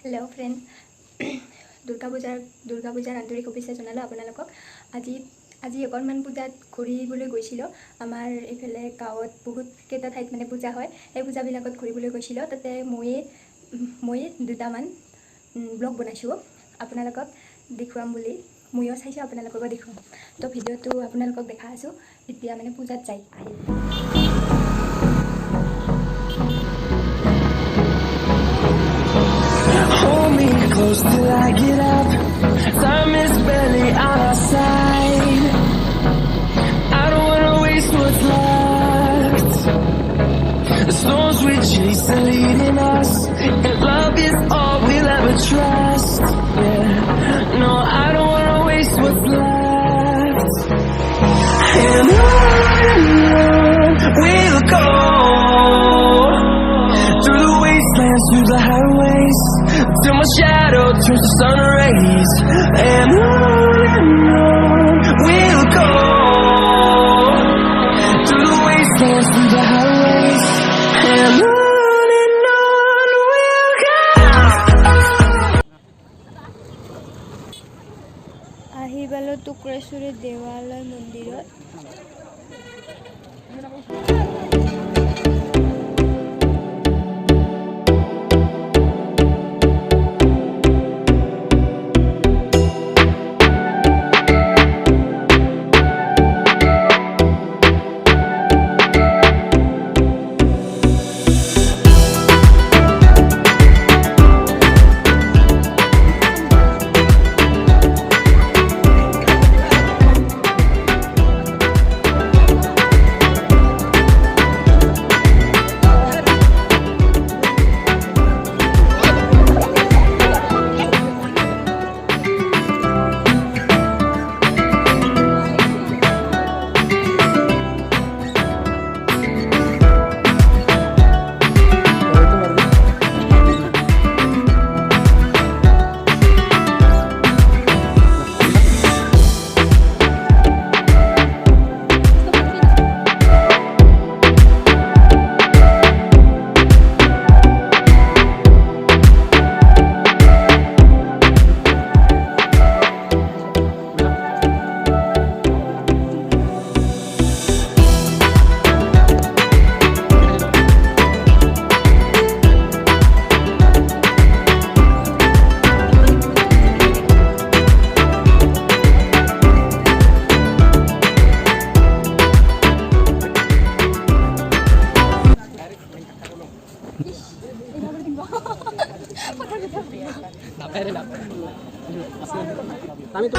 Hello friends Durga पूजार आंतरिक शुभेच्छा जनालो आपनालोকক আজি অকণমান পূজাত ঘূৰিবলৈ গৈছিলোঁ। আমাৰ এইফালে গাঁৱত বহুত কেইটা ঠাইত মানে পূজা হয়। এই পূজাবিলাকত ঘূৰিবলৈ গৈছিলোঁ। তাতে মই দুটামান ব্লগ বনাইছোঁ আপোনালোকক দেখুৱাম বুলি। ময়ো চাইছোঁ, আপোনালোককো দেখুৱাম। তো ভিডিঅ'টো আপোনালোকক দেখা আছোঁ এতিয়া মানে পূজাত যাই আহিম। Close till I get up. Time is barely on our side. I don't wanna waste what's left. The storms we chase are leading us, and love is all we'll ever trust. Yeah, no, I don't wanna waste what's left. And on we'll go, through the wastelands, through the highways, till my shadow turns to sun rays. And on we'll go, through the wastelands, through the highways. And on we'll go. আহিবালো টুকুৰেশ্বৰী দেৱালয় মন্দিৰত। আমি তো